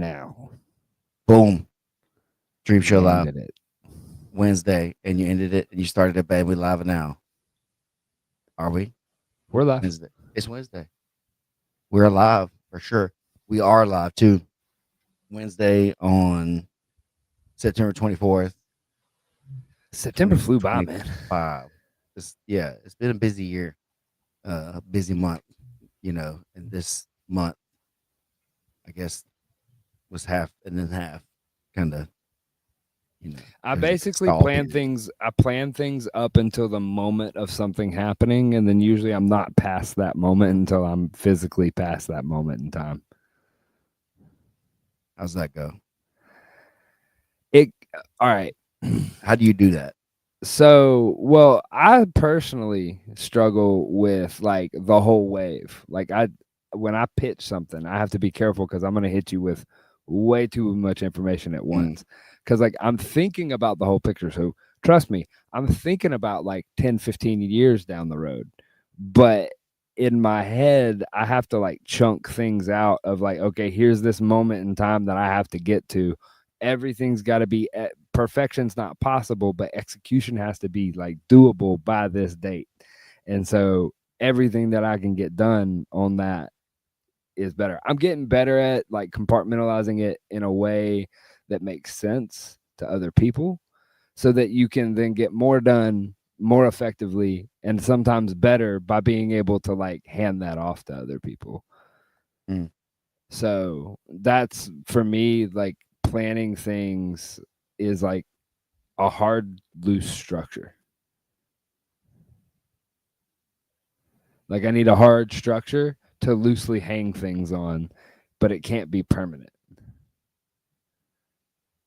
now. Boom. Dream We Show Live ended it. Wednesday, and you ended it, and you started at bed. We live now. Are we? We're live. Wednesday. It's Wednesday. We're live for sure. We are live too. Wednesday on September 24th, September flew by, man. 2025. It's been a busy year, a busy month, and this month, I guess, was half and then half, kind of, I there's a basically stall plan period. things. I plan things up until the moment of something happening, and then usually I'm not past that moment until I'm physically past that moment in time. How's that go? It all right. How do you do that? So, well, I personally struggle with like the whole wave. When I pitch something, I have to be careful because I'm going to hit you with way too much information at Mm, once. Because like I'm thinking about the whole picture. So trust me, I'm thinking about like 10, 15 years down the road. But in my head, I have to like chunk things out of like, okay, here's this moment in time that I have to get to. Everything's got to be perfection's not possible, but execution has to be like doable by this date. And so everything that I can get done on that is better. I'm getting better at like compartmentalizing it in a way that makes sense to other people so that you can then get more done more effectively and sometimes better by being able to like hand that off to other people. mm. So that's for me, like planning things is like a hard, loose structure. Like I need a hard structure to loosely hang things on, but it can't be permanent.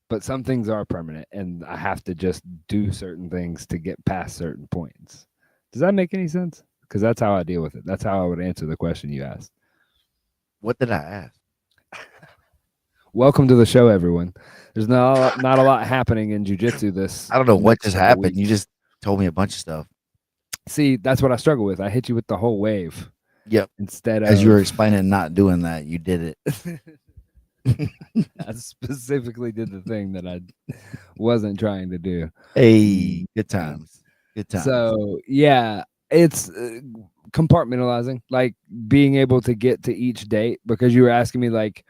But some things are permanent, and I have to just do certain things to get past certain points. Does that make any sense? Because that's how I deal with it. That's how I would answer the question you asked. What did I ask? Welcome to the show, everyone. There's not a lot happening in jujitsu this I don't know what next just couple happened. You weeks. just told me a bunch of stuff. See, that's what I struggle with. I hit you with the whole wave Yep. instead As you were of explaining, not doing that, you did it. I specifically did the thing that I wasn't trying to do. Hey, good Yeah. times. Good times. So, yeah, it's compartmentalizing, like being able to get to each date because you were asking me like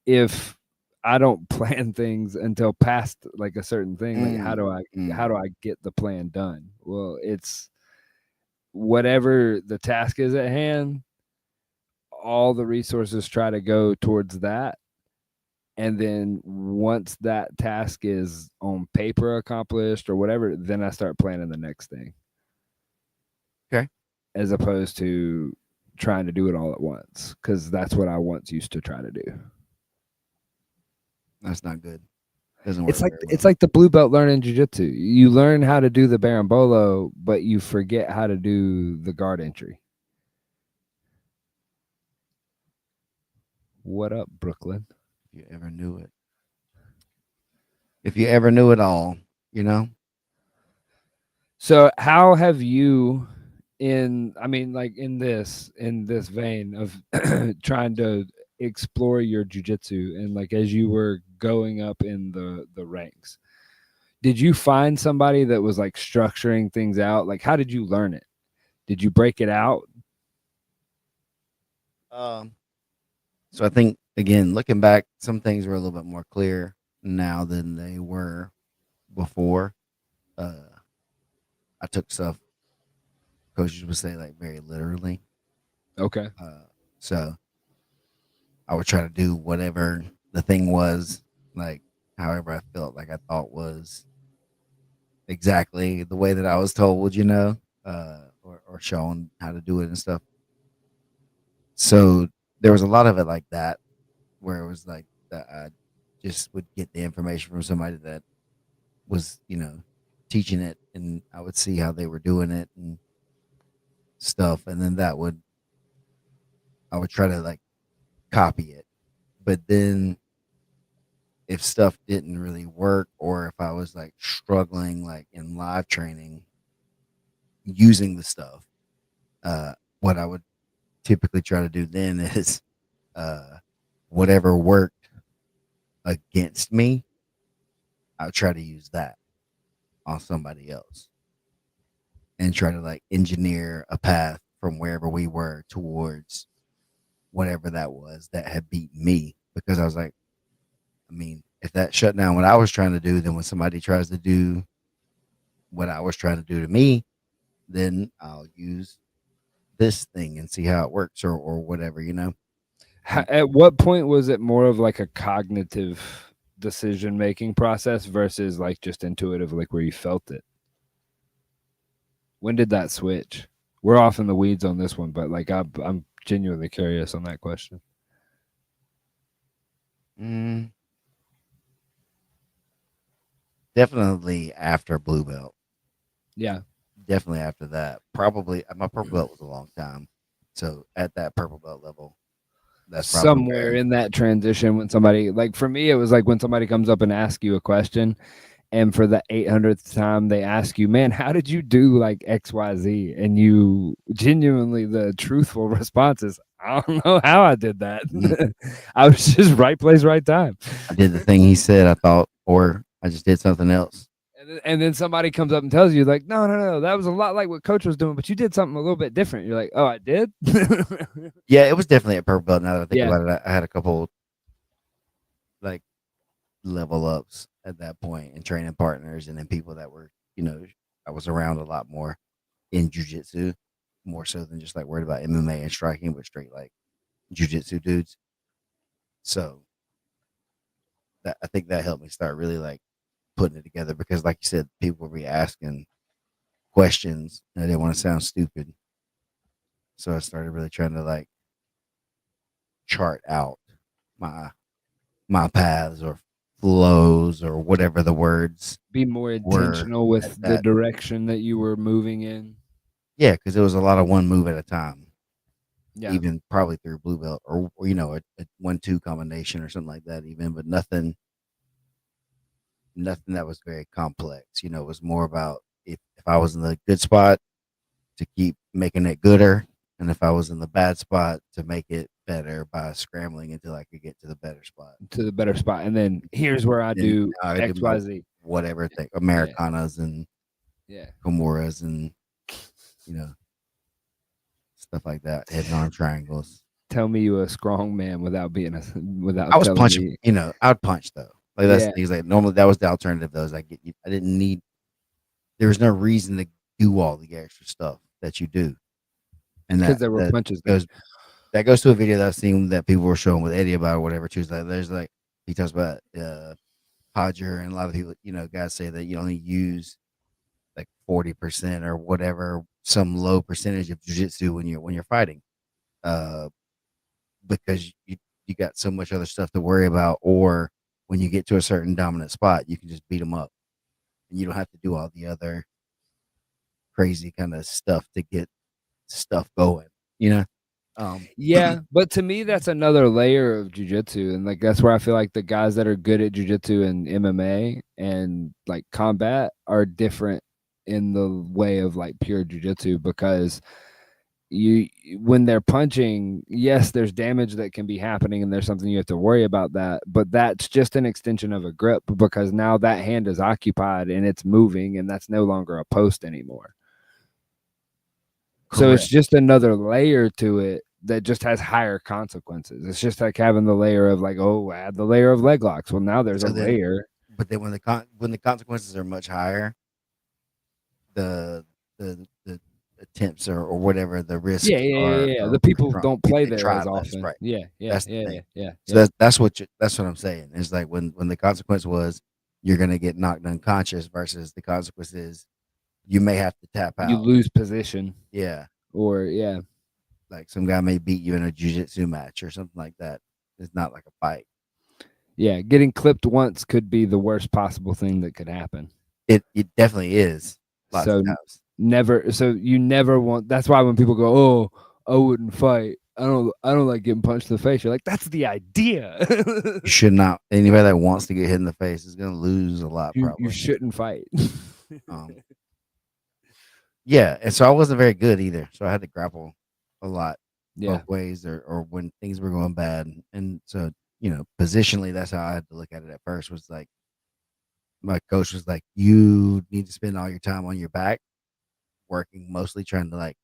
if I don't plan things until past like a certain thing, like Mm, how mm. do I get the plan done? Well, it's whatever the task is at hand, all the resources try to go towards that. And then once that task is on paper accomplished or whatever, then I start planning the next thing Okay. as opposed to trying to do it all at once because that's what I once used to try to do. That's not good. Doesn't It's work like very it's well. like the blue belt learning jujitsu. You learn how to do the berimbolo, but you forget how to do the guard entry. What up, Brooklyn? If you ever knew it. If you ever knew it all, you know? So how have you in I mean like in this vein of trying to explore your jujitsu and like as you were going up in the ranks, did you find somebody that was like structuring things out? Like how did you learn it? Did you break it out? Um, so I think again, looking back, some things were a little bit more clear now than they were before. Uh, I took stuff coaches would say like very literally. Okay. So I would try to do whatever the thing was, like however I felt like I thought was exactly the way that I was told, or shown how to do it and stuff. So there was a lot of it like that, where it was like that I just would get the information from somebody that was, teaching it, and I would see how they were doing it and stuff, and then I would try to like copy it. But then if stuff didn't really work, or if I was like struggling like in live training using the stuff, what I would typically try to do then is uh whatever worked, against me, I'll try to use that on somebody else and try to like engineer a path from wherever we were towards whatever that was that had beaten me. Because I was like, I mean, if that shut down what I was trying to do, then when somebody tries to do what I was trying to do to me, then I'll use this thing and see how it works or whatever, you know? And At what point was it more of like a cognitive decision making process versus like just intuitive, like where you felt it? When did that switch? We're off in the weeds on this one, but like I'm genuinely curious on that question. mm, definitely after blue belt. Yeah. Definitely after that. Probably my purple belt was a long time. So at that purple belt level, that's probably Somewhere where in that transition when somebody like for me it was like when somebody comes up and asks you a question and for the 800th time they ask you, man, how did you do like XYZ? And you genuinely, the truthful response is, I don't know how I did that. mhm, I was just right place, right time. I did the thing he said, I thought, or I just did something else. And then somebody comes up and tells you, like, no, no, no, that was a lot like what coach was doing, but you did something a little bit different. You're like, oh, I did? Yeah, it was definitely a purple belt. Now that I think Yeah. about it, I had a couple like level ups at that point and training partners and then people that were, I was around a lot more in jujitsu, more so than just like worried about MMA and striking, but straight like jujitsu dudes. So that I think that helped me start really like putting it together because, like you said, people would be asking questions and I didn't want to sound stupid. So I started really trying to like chart out my my paths or flows or whatever the words Be more were intentional at with the that. direction that you were moving in. Yeah, because it was a lot of one move at a time, Yeah. even probably through blue belt or a 1-2 combination or something like that, even, but nothing that was very complex. It was more about if I was in the good spot to keep making it gooder, and if I was in the bad spot to make it better by scrambling until I could get to the better spot. To the better spot. And then here's where I Then do I do my XYZ. whatever thing, Yeah. Americanas and Yeah. Kimuras and you know stuff like that, head and arm triangles. Tell me you a strong man without being a I without was telling punching, me. I would punch though. Like that's the Yeah. thing. Is like normally that was the alternative. Though is like I didn't need. There was no reason to do all the extra stuff that you do, and Because that there were that punches there. goes that goes to a video that I've seen that people were showing with Eddie about or whatever too. Like there's like he talks about Hodger and a lot of people, guys say that you only use like 40% or whatever, some low percentage of jujitsu when you're fighting, uh, because you got so much other stuff to worry about, or when you get to a certain dominant spot, you can just beat them up, and you don't have to do all the other crazy kind of stuff to get stuff going. You know, um, Yeah, but to me, that's another layer of jujitsu, and like that's where I feel like the guys that are good at jujitsu and MMA and like combat are different in the way of like pure jujitsu because you when they're punching, yes, there's damage that can be happening, and there's something you have to worry about that, but that's just an extension of a grip because now that hand is occupied and it's moving, and that's no longer a post anymore. So it's correct. just another layer to it that just has higher consequences. It's just like having the layer of like, oh, add the layer of leg locks. Well, now there's a So then, layer. but then when the consequences are much higher, the the attempts or whatever the Yeah, risks yeah, yeah, yeah. are The people strong. don't play They there try as less, often. right? Yeah, yeah, That's the yeah, thing. yeah, yeah, So yeah. that's what I'm saying. It's like when the consequence was you're gonna get knocked unconscious versus the consequence is you may have to tap You out. lose position, Yeah, or yeah, like some guy may beat you in a jujitsu match or something like that. It's not like a fight. yeah. Getting clipped once could be the worst possible thing that could happen. It definitely is. Lots of So times never. So you never want. That's why when people go, oh, I wouldn't fight. I don't like getting punched in the face. You're like, that's the idea. you should not. Anybody that wants to get hit in the face is gonna lose a lot You probably. shouldn't fight. Um, yeah, and so I wasn't very good either. So I had to grapple a lot Yeah. both ways or when things were going bad. And so positionally, that's how I had to look at it at first. Was like my coach was like, you need to spend all your time on your back, working mostly trying to like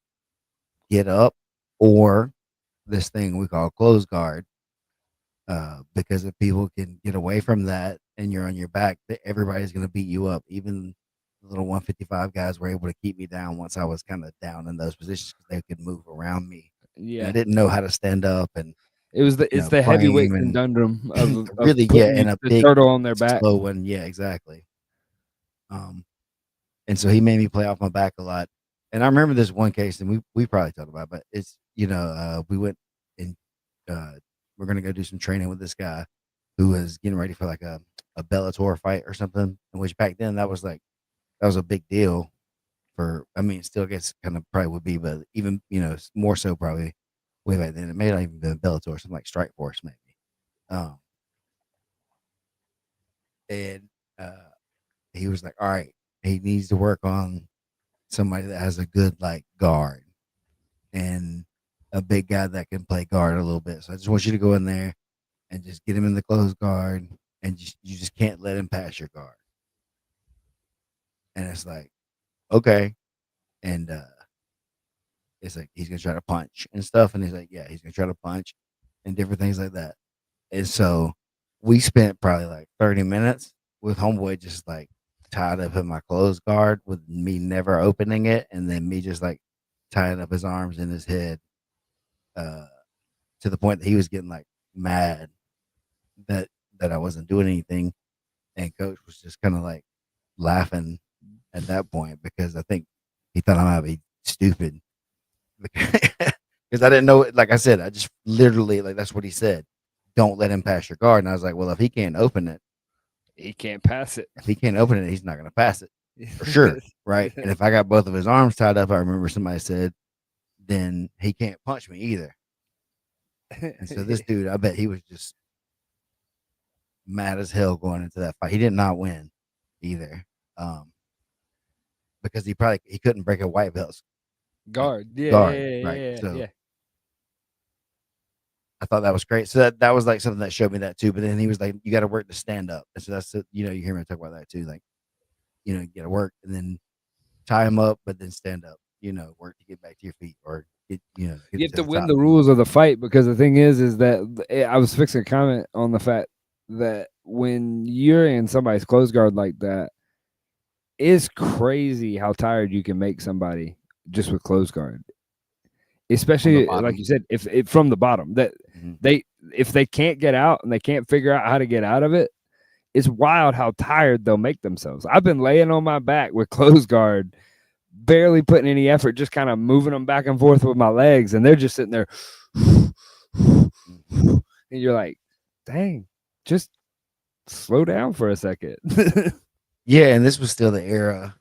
get up, or this thing we call close guard. Because if people can get away from that and you're on your back, everybody's going to beat you up. Even the little 155 guys were able to keep me down once I was kind of down in those positions because they could move around me. And I Yeah. didn't know how to stand up and It's the heavyweight frame and conundrum of really, yeah, putting and a the big, turtle on their back. slow one. Yeah, exactly. Um, and so he made me play off my back a lot. And I remember this one case, and we probably talked about, it, but it's we went and uh, we're gonna go do some training with this guy who was getting ready for like a Bellator fight or something. In which back then that was a big deal for. I mean, still, I guess kind of probably would be, but even more so probably way back then. It may not even been Bellator, something like Strike Force maybe. Um, and he was like, all right, he needs to work on somebody that has a good like guard and a big guy that can play guard a little bit. So I just want you to go in there and just get him in the close guard, and you just can't let him pass your guard. And it's like, okay, and it's like he's gonna try to punch and stuff, and he's like, yeah, he's gonna try to punch and different things like that. And so we spent probably like 30 minutes with homeboy just like tied up in my closed guard with me never opening it, and then me just like tying up his arms in his head, uh, to the point that he was getting like mad that I wasn't doing anything, and coach was just kind of like laughing at that point because I think he thought I might be stupid because I didn't know. Like I said, I just literally like that's what he said. Don't let him pass your guard. And I was like, well, if he can't open it, He can't pass it. he's not going to pass it for sure, right? And if I got both of his arms tied up, I remember somebody said, then he can't punch me either. And so this dude, I bet he was just mad as hell going into that fight. He did not win either, um, because he couldn't break a white belt's uh, Guard. Yeah, guard, yeah, right? yeah, So yeah. I thought that was great. So that was like something that showed me that too. But then he was like, "You got to work to stand up." And so you hear me talk about that too. Like, you got to work and then tie him up, but then stand up. Work to get back to your feet or get You have to to the win top. the rules of the fight because the thing is that I was fixing a comment on the fact that when you're in somebody's close guard like that, it's crazy how tired you can make somebody just with close guard. On the Especially like you bottom. said, if from the bottom that Mhm. they if they can't get out and they can't figure out how to get out of it, it's wild how tired they'll make themselves. I've been laying on my back with close guard, barely putting any effort, just kind of moving them back and forth with my legs, and they're just sitting there. Mhm. And you're like, dang, just slow down for a second. Yeah, and this was still the era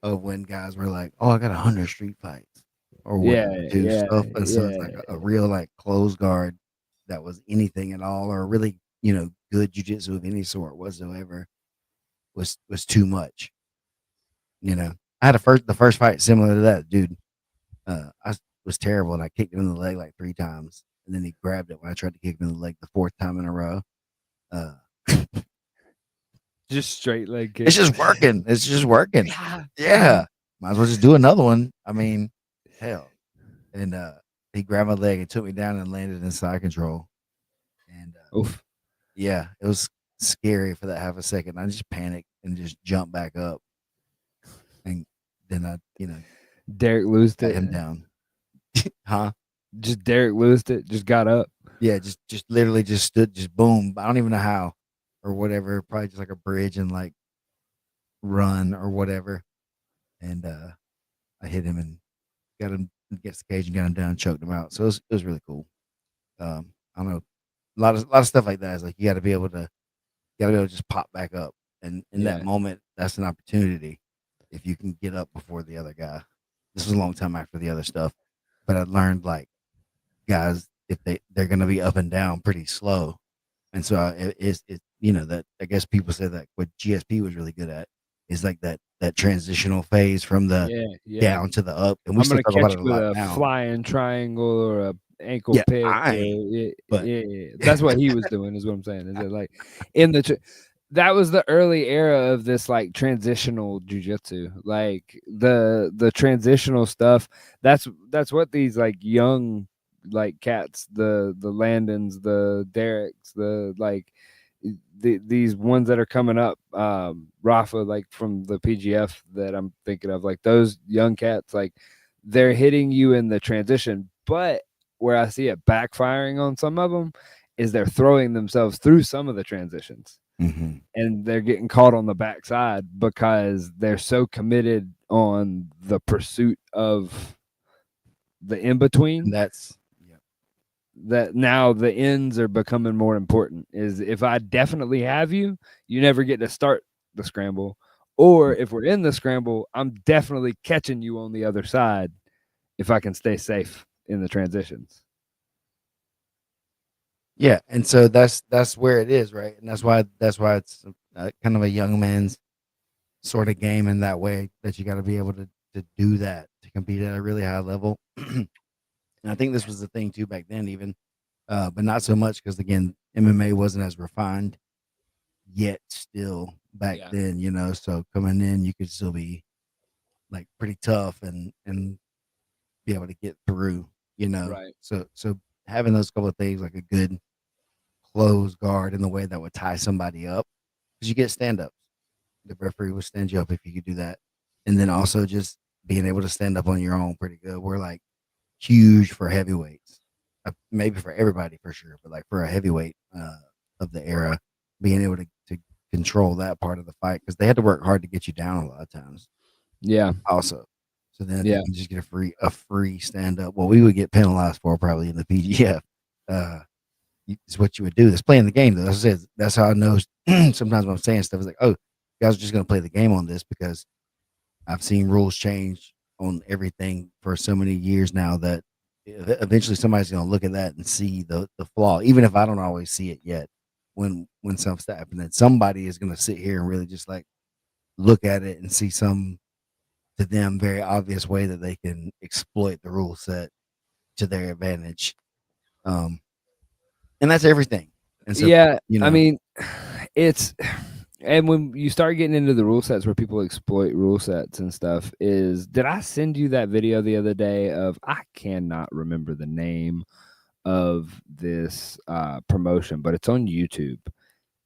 of when guys were like, "Oh, I got 100 street fights or Yeah, whatever too yeah, stuff," and so it's yeah. like a real like close guard that was anything at all or really good jujitsu of any sort whatsoever was too much. I had the first fight similar to that dude. I was terrible and I kicked him in the leg like 3 times, and then he grabbed it when I tried to kick him in the leg the fourth time in a row. Uh, Just straight leg it's kicks. just working. It's just working. Yeah. Yeah. Might as well just do another one. I mean, hell. And he grabbed my leg and took me down and landed in side control. And Oof. yeah, it was scary for that half a second. I just panicked and just jumped back up. And then I, Derek loosed got it. him down. Huh? Just Derek loosed it. Just got up. Yeah, just literally just stood, just boom. I don't even know how or whatever. Probably just like a bridge and like run or whatever. And I hit him and got him against the cage and got him down, choked him out. So it was really cool. I don't know, a lot of stuff like that is like you got to be able to just pop back up, and in that Yeah. moment, that's an opportunity if you can get up before the other guy. This was a long time after the other stuff, but I learned like guys if they're gonna be up and down pretty slow, and so it that I guess people say that what GSP was really good at is like that transitional phase from the Yeah. Yeah. down to the up, and we I'm still gonna talk about catch it a you with lot a now. flying triangle or ankle Yeah, pick. I'm, but Yeah, that's what he was doing. Is what I'm saying. Is it like in the that was the early era of this like transitional jujitsu, like the transitional stuff. That's what these like young like cats, the Landons, the Derricks, the like these ones that are coming up, Rafa, like from the PGF that I'm thinking of, like those young cats, like they're hitting you in the transition, but where I see it backfiring on some of them is they're throwing themselves through some of the transitions Mhm. and they're getting caught on the backside because they're so committed on the pursuit of the in And between that's yeah. that now the ends are becoming more important. Is if I definitely have you, you never get to start the scramble. Or if we're in the scramble, I'm definitely catching you on the other side if I can stay safe in the transitions. Yeah, and so that's where it is, right? And that's why it's kind of a young man's sort of game in that way that you got to be able to do that to compete at a really high level. And I think this was the thing too back then, even, but not so much because again, MMA wasn't as refined yet still back Yeah. then, So coming in, you could still be like pretty tough and be able to get through. Right. So having those couple of things like a good close guard in the way that would tie somebody up because you get stand ups. The referee will stand you up if you could do that, and then also just being able to stand up on your own pretty good. We're like huge for heavyweights, maybe for everybody for sure, but like for a heavyweight of the era, being able to control that part of the fight because they had to work hard to get you down a lot of times. Yeah. Also, so then if you Yeah. can just get a free stand up, well, we would get penalized for probably in the PGF. Uh, it's what you would do. That's playing the game, though. That's how I know. Sometimes when I'm saying stuff, it's like, oh, you guys are just going to play the game on this because I've seen rules change on everything for so many years now that eventually somebody's going to look at that and see the flaw, even if I don't always see it yet. When something's happening, somebody is going to sit here and really just like look at it and see some to them very obvious way that they can exploit the rule set to their advantage. Um, and that's everything. And so, Yeah. you I know, mean, it's and when you start getting into the rule sets where people exploit rule sets and stuff, is did I send you that video the other day of I cannot remember the name of this promotion, but it's on YouTube.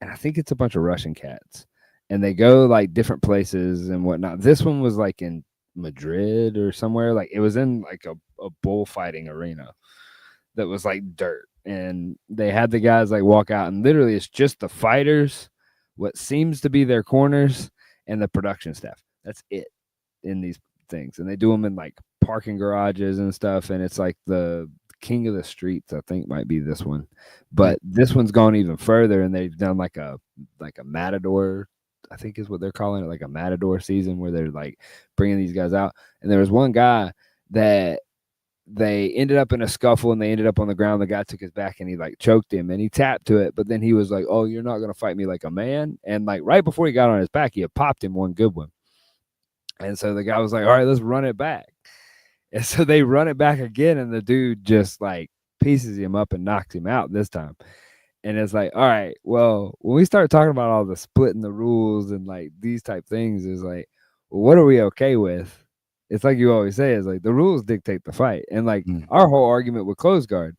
And I think it's a bunch of Russian cats. And they go like different places and whatnot. This one was like in Madrid or somewhere. Like it was in like a bullfighting arena that was like dirt. And they had the guys like walk out, and literally it's just the fighters, what seems to be their corners, and the production staff. That's it in these things. And they do them in like parking garages and stuff. And it's like the King of the Streets, I think might be this one. yeah. But this one's gone even further, and they've done like a matador, I think is what they're calling it, like a matador season where they're like bringing these guys out. And there was one guy that they ended up in a scuffle and they ended up on the ground. The guy took his back and he like choked him and he tapped to it. But then he was like, "Oh, you're not going to fight me like a man." And like right before he got on his back, he had popped him one good one. And so the guy was like, "All right, let's run it back." And so they run it back again. And the dude just like pieces him up and knocks him out this time. And it's like, all right, well, when we start talking about all the splitting the rules and like these type things, is like, well, what are we okay with? It's like you always say, is like the rules dictate the fight. And like Mm. our whole argument with close guard,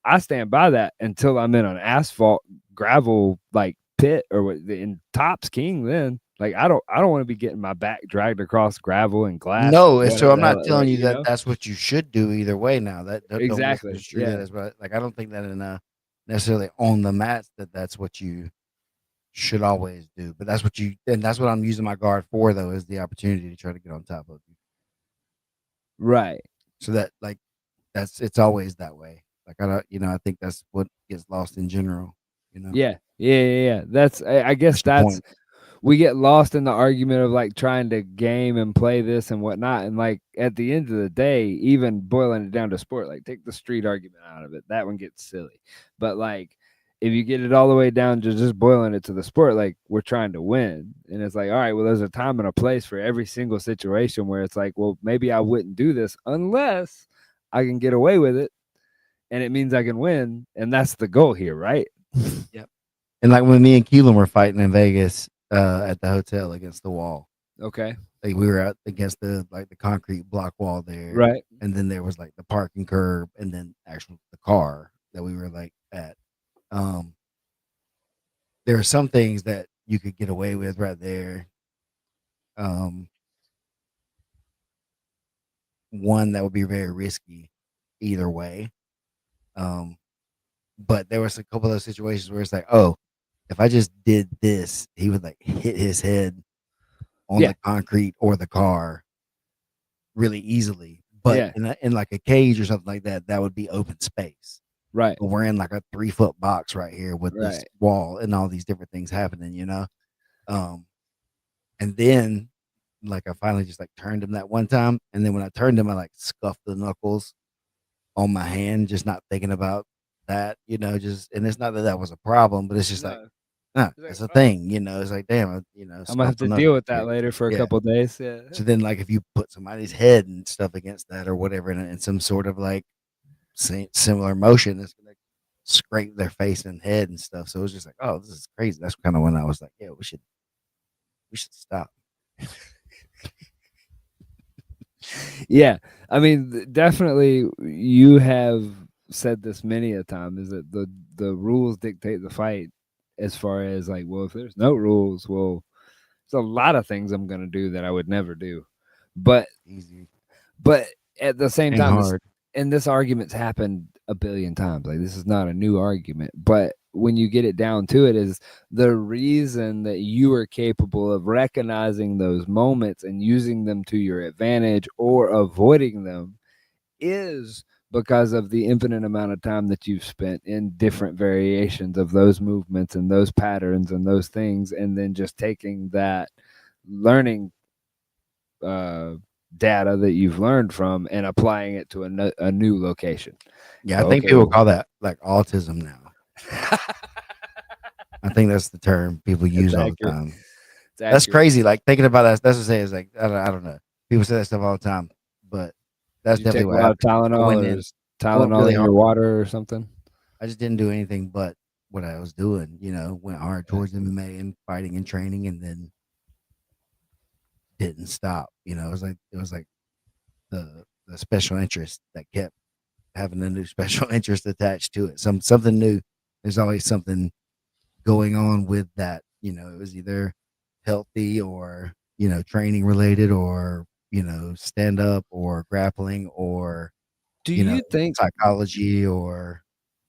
I stand by that until I'm in an asphalt gravel like pit or what in Top's King. Then like I don't want to be getting my back dragged across gravel and glass or No, and so whatever I'm the not hell, telling like you that that's what you should do either way. Now that don't exactly, misconstrue that yeah, as well. Like I don't think that in necessarily on the mats that's what you should always do. But that's what I'm using my guard for though is the opportunity to try to get on top of you. right. So that like it's always that way. Like I don't I think that's what gets lost in general. You know, Yeah, yeah, yeah, yeah. That's I guess that's the that's point. we get lost in the argument of like trying to game and play this and whatnot. And like at the end of the day, even boiling it down to sport, like take the street argument out of it. That one gets silly. But like if you get it all the way down to just boiling it to the sport, like we're trying to win. And it's like, all right, well, there's a time and a place for every single situation where it's like, well, maybe I wouldn't do this unless I can get away with it. and it means I can win, and that's the goal here, right? Yep. And like when me and Keelan were fighting in Vegas at the hotel against the wall, Okay. like we were out against the like the concrete block wall there, Right. and then there was like the parking curb, and then actual the car that we were like at. Um, there are some things that you could get away with right there. Um, one that would be very risky either way. Um, but there was a couple of situations where it's like, oh, if I just did this, he would like hit his head on Yeah. the concrete or the car really easily. But Yeah. in like a cage or something like that, that would be open space. Right. But we're in like a 3 foot box right here with this Right. wall and all these different things happening, you know? Um, and then like I finally just like turned him that one time. And then when I turned him, I like scuffed the knuckles on my hand, just not thinking about that, you know, just, and it's not that that was a problem, but it's just like, No. He's like, it's a oh, thing, you know, it's like, damn, I'm gonna have scuffed the to deal knuckles with that here. later for a Yeah. couple days. Yeah. So then, like, if you put somebody's head and stuff against that or whatever in some sort of like similar motion, it's gonna scrape their face and head and stuff. So it was just like, oh, this is crazy. That's kind of when I was like, yeah, we should stop. Yeah. I mean, definitely you have said this many a time is that the rules dictate the fight as far as like, well, if there's no rules, well, there's a lot of things I'm going to do that I would never do. But Easy. but at the same Hang time, hard. this argument's happened a billion times. Like this is not a new argument, but when you get it down to it, is the reason that you are capable of recognizing those moments and using them to your advantage or avoiding them is because of the infinite amount of time that you've spent in different variations of those movements and those patterns and those things, and then just taking that learning uh, data that you've learned from and applying it to a new location. Yeah, I think Okay, people well, call that like autism now. I think that's the term people it's use all the accurate. time. It's That's accurate. crazy. Like thinking about that. That's what I say is like I don't know. People say that stuff all the time, but that's Did you definitely take a what lot of happened. I went Tylenol, or in. is I went Tylenol really in hard. your water or something? I just didn't do anything but what I was doing. You know, went hard Okay. towards MMA and fighting and training, and then didn't stop. You know, it was like the special interest that kept having a new special interest attached to it. Something new. There's always something going on with that. You know, it was either healthy or training related or stand up or grappling or Do you know you think psychology or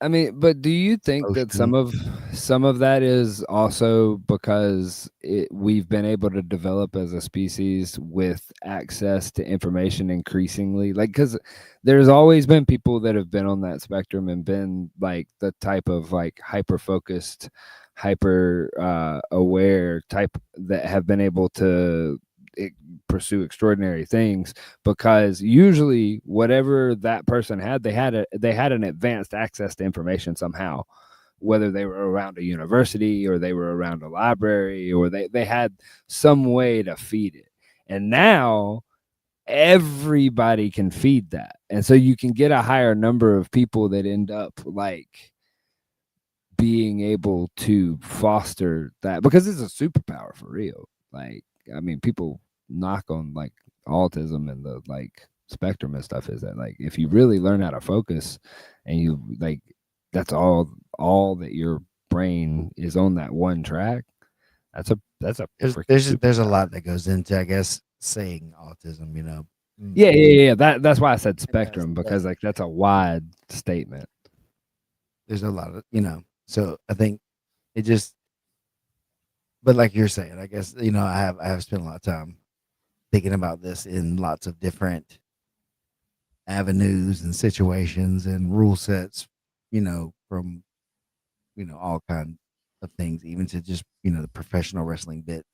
I mean, but do you think that motion. some of that is also because we've been able to develop as a species with access to information increasingly? Like, because there's always been people that have been on that spectrum and been like the type of like hyper focused, hyper aware type that have been able to eh, pursue extraordinary things, because usually whatever that person had, they had an advanced access to information somehow, whether they were around a university or they were around a library, or they had some way to feed it. And now everybody can feed that, and so you can get a higher number of people that end up like being able to foster that, because it's a superpower for real. Like, I mean, people knock on like autism and the like spectrum and stuff, is that like if you really learn how to focus and you like, that's all that your brain is on that one track. That's a freaking There's a superpower. lot that goes into, I guess, saying autism. Yeah, yeah, yeah. That's why I said And spectrum, because like that's a wide statement. there's a lot of So I think it just, but like you're saying, I guess I have spent a lot of time thinking about this in lots of different avenues and situations and rule sets, from all kind of things, even to just the professional wrestling bit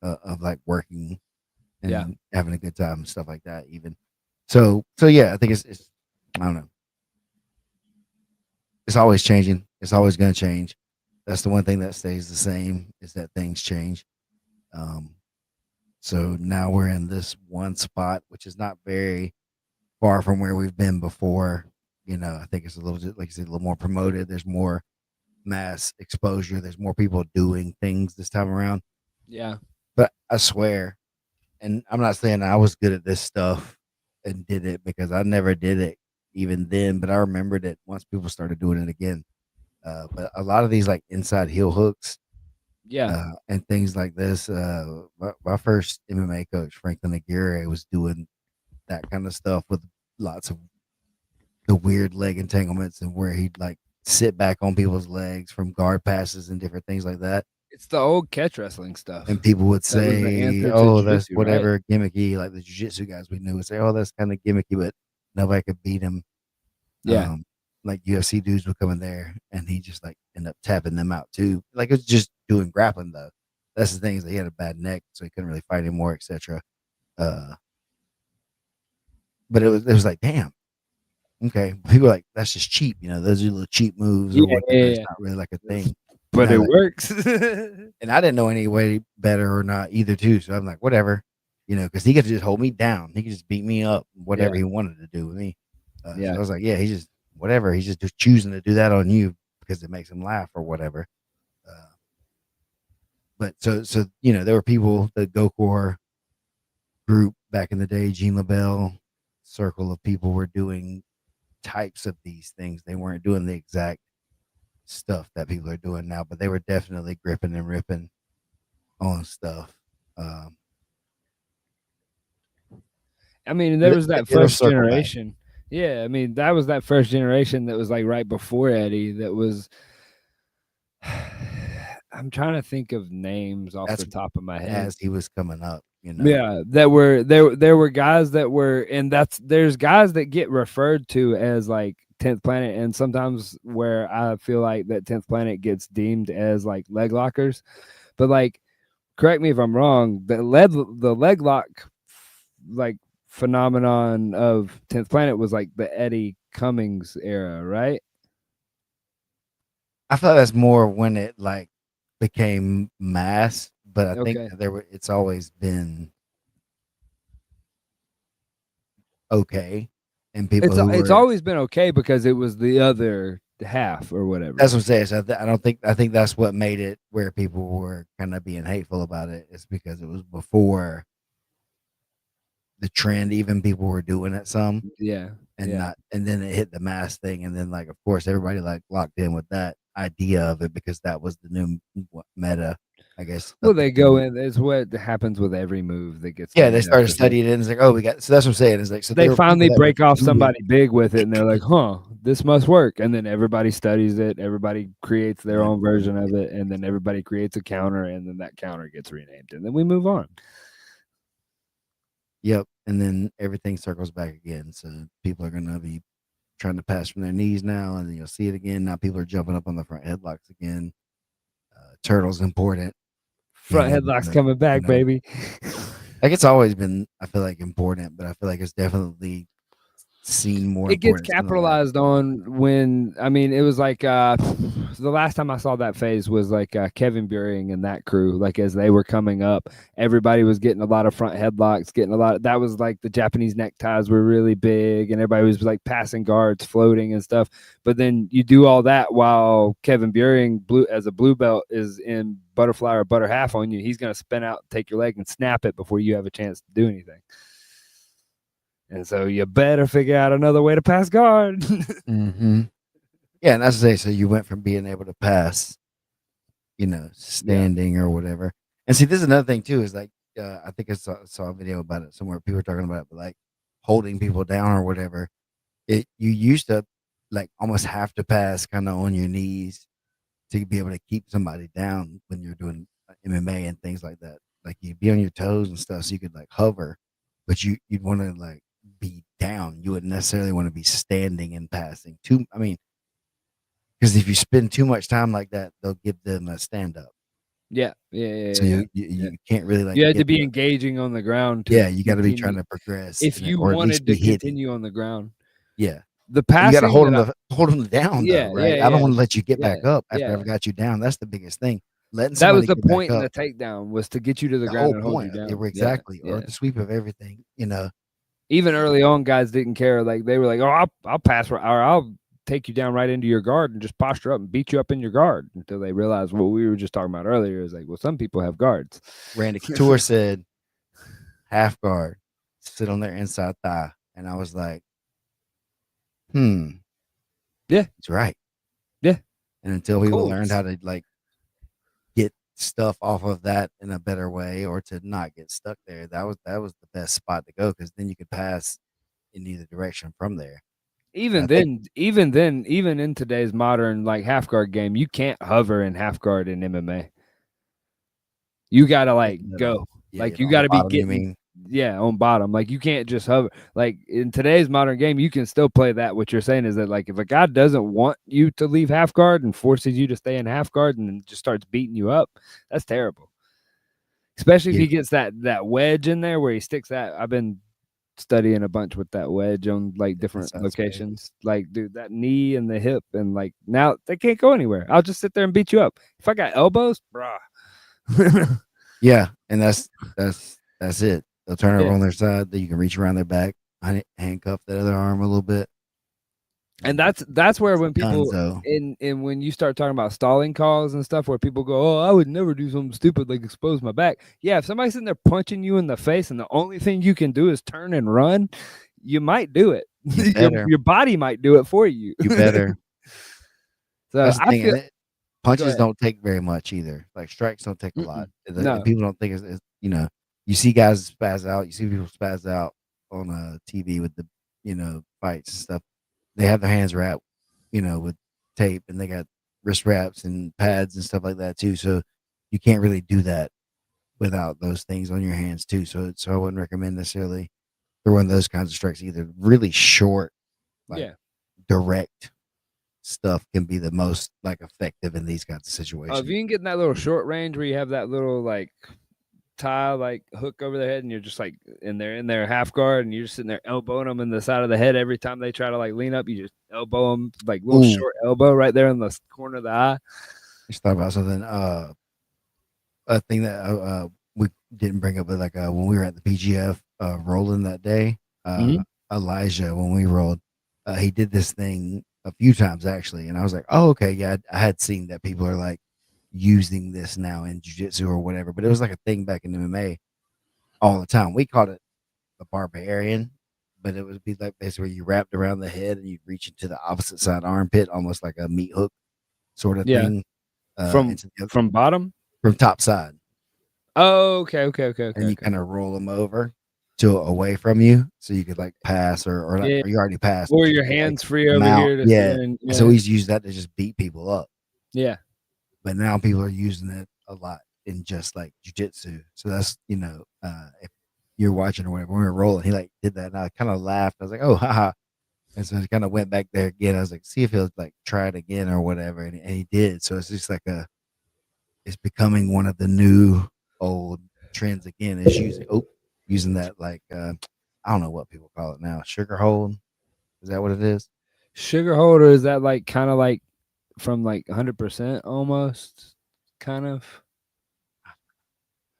of like working Yeah. and having a good time and stuff like that. Even so, yeah, I think it's I don't know. It's always changing. It's always going to change. That's the one thing that stays the same is that things change. Um, so now we're in this one spot, which is not very far from where we've been before. I think it's a little bit, like you said, a little more promoted. There's more mass exposure. There's more people doing things this time around. Yeah. But I swear, and I'm not saying I was good at this stuff and did it because I never did it even then, but I remembered it once people started doing it again. But a lot of these like inside heel hooks Yeah. and things like this. My first MMA coach, Franklin Aguirre, was doing that kind of stuff with lots of the weird leg entanglements and where he'd like sit back on people's legs from guard passes and different things like that. It's the old catch wrestling stuff. And people would That was the say, answer to "Oh, that's jiu-jitsu, right? whatever gimmicky." Like the jiu-jitsu guys we knew would say, "Oh, that's kind of gimmicky," but nobody could beat him. Yeah. Like UFC dudes would come in there, and he just like end up tapping them out too. Like it's just doing grappling though. That's the thing is that he had a bad neck, so he couldn't really fight anymore, etc. Uh, but it was like, damn, okay. People were like, that's just cheap, those are little cheap moves or Yeah, whatever. yeah, It's yeah. not really like a thing. But I it like, works. and I didn't know any way better or not either too. So I'm like, whatever, because he could just hold me down. He could just beat me up, whatever Yeah. he wanted to do with me. So Yeah. I was like, yeah, he's just whatever. He's just choosing to do that on you because it makes him laugh or whatever. Uh, but so there were people, the Gokor group back in the day, Gene LaBelle circle of people were doing types of these things. They weren't doing the exact stuff that people are doing now, but they were definitely gripping and ripping on stuff. Um, I mean, there was that it'll first circle back. generation. Yeah, I mean, that was that first generation that was like right before Eddie. That was. I'm trying to think of names off That's the top of my head. as he was coming up, Yeah, that were there were guys that were, and there's guys that get referred to as like 10th Planet, and sometimes where I feel like that 10th Planet gets deemed as like leg lockers. But like, correct me if I'm wrong, the leg lock like phenomenon of 10th Planet was like the Eddie Cummings era, right? I feel like that's more when it like became mass, but I think Okay. it's always been okay. And people who It's were always been okay because it was the other half or whatever. that's what I'm saying. So I think that's what made it where people were kind of being hateful about it. It's because it was before the trend, even people were doing it some Yeah. and Yeah. not, and then it hit the mass thing. And then like, of course, everybody like locked in with that idea of it because that was the new meta, I guess. Well, they go in. It's what happens with every move that gets Yeah, they named started after something. studying it and it's like, oh, we got, so that's what I'm saying. It's like, so They there were people finally that were break off doing somebody big with it, and they're like, "Huh, this must work." And then everybody studies it. Everybody creates their own version of it, and then everybody creates a counter, and then that counter gets renamed, and then we move on. Yep. And then everything circles back again. So people are going to be trying to pass from their knees now, and then you'll see it again. Now people are jumping up on the front headlocks again. Turtle's important. Front headlocks coming back, baby. Like it's always been, I feel like, important, but I feel like it's definitely seen more. It gets Importance capitalized on when, I mean, it was like the last time I saw that phase was like Kevin Buring and that crew. Like as they were coming up, everybody was getting a lot of front headlocks, getting a lot of, that was like the Japanese neckties were really big, and everybody was like passing guards, floating and stuff. But then you do all that while Kevin Buring, as a blue belt, is in butterfly or butter half on you. He's going to spin out, take your leg, and snap it before you have a chance to do anything. And so you better figure out another way to pass guard. Mm-hmm. Yeah, and that's to say, so you went from being able to pass, standing or whatever. And see, this is another thing too. Is like, I think I saw a video about it somewhere. People were talking about it, but like holding people down or whatever. You used to like almost have to pass kind of on your knees to be able to keep somebody down when you're doing MMA and things like that. Like you'd be on your toes and stuff, so you could like hover, but you'd want to like be down. You wouldn't necessarily want to be standing and passing. Because if you spend too much time like that, they'll give them a stand up. Yeah. So you can't really like. You had to be engaging on the ground. You got to be trying to progress if you wanted to continue on the ground. Yeah. The passing, you got to hold them down, though, right? Yeah, I don't want to let you get back up after yeah. I've got you down. That's the biggest thing. That was the point in the takedown, was to get you to the ground whole and hold you point. down. Exactly. Or the sweep of everything, Even early on, guys didn't care. Like they were like, "Oh, I'll pass or I'll take you down right into your guard and just posture up and beat you up in your guard," until they realized what we were just talking about earlier is like, well, some people have guards. Randy Couture said, half guard, sit on their inside thigh. And I was like, Yeah, he's right. yeah, And until of people learned course. how to like get stuff off of that in a better way or to not get stuck there, that was the best spot to go because then you could pass in either direction from there. And I think Even in today's modern like half guard game, you can't hover in half guard in MMA. You gotta like go. yeah, Like you on the gotta be bottom, you getting mean? on bottom. Like you can't just hover. Like in today's modern game, you can still play that. What you're saying is that like if a guy doesn't want you to leave half guard and forces you to stay in half guard and then just starts beating you up, that's terrible. Especially if Yeah, he gets that wedge in there where he sticks that. I've been studying a bunch with that wedge on like the different inside space. locations. Like, dude, that knee and the hip, and like now they can't go anywhere. I'll just sit there and beat you up. If I got elbows, bruh. Yeah, and that's it. They'll turn over Yeah. on their side. That you can reach around their back, handcuff that other arm a little bit. And that's where when Tons people though. in when you start talking about stalling calls and stuff, where people go, "Oh, I would never do something stupid like expose my back." Yeah, if somebody's sitting there punching you in the face and the only thing you can do is turn and run, you might do it. You your better. your body might do it for you. You better. So That's the I thing, feel. and Go punches ahead. don't take very much either. Like strikes don't take a lot. Mm-mm. And No. people don't think it's you see guys spaz out. You see people spaz out on TV with the fights and stuff. They have their hands wrapped, with tape, and they got wrist wraps and pads and stuff like that too. So you can't really do that without those things on your hands too. So I wouldn't recommend necessarily throwing those kinds of strikes either. Really short, like Yeah. direct stuff can be the most like effective in these kinds of If situations. you can get in that little short range where you have that little like tie like hook over their head and you're just like they're in their half guard and you're just sitting there elbowing them in the side of the head every time they try to like lean up, you just elbow them like little Ooh, short elbow right there in the corner of the eye. just thought about something. A thing that we didn't bring up, but like when we were at the PGF rolling that day, Mhm. Elijah, when we rolled, he did this thing a few times actually, and I was like, oh okay, yeah, I had seen that people are like using this now in jiu-jitsu or whatever, but it was like a thing back in MMA all the time. We called it a barbarian, but it would be like basically where you wrapped around the head and you'd reach into the opposite side armpit, almost like a meat hook sort of Yeah. thing, From into the from bottom. from top side, Oh, okay. and you kind of roll them over to away from you, so you could like pass Yeah. or you already passed, Or but you your could like hands free over mount, here to sit yeah. there and And so yeah. he's used that to just beat people up, Yeah. but now people are using it a lot in just like jujitsu. So that's if you're watching or whatever, when we were rolling, he like did that, and I kind of laughed. I was like, oh, haha. And so he kind of went back there again. I was like, see if he'll like try it again or whatever. And he did. So it's just like it's becoming one of the new old trends again is using that like, I don't know what people call it now. Sugar hold. Is that what it is? Sugar holder, is that like kind of like from like 100% almost kind of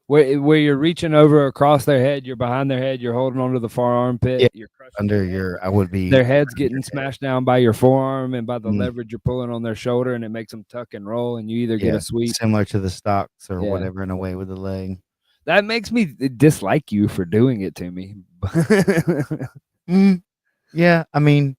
where you're reaching over across their head, you're behind their head, you're holding onto the far Yeah. armpit, you're crushing Under your, I would be their head's under your getting head. smashed down by your forearm and by the Mm, leverage you're pulling on their shoulder, and it makes them tuck and roll, and you either get yeah. a sweep. Similar to the stocks or Yeah, whatever in a way with the leg. that makes me dislike you for doing it to me. Mm, yeah. I mean,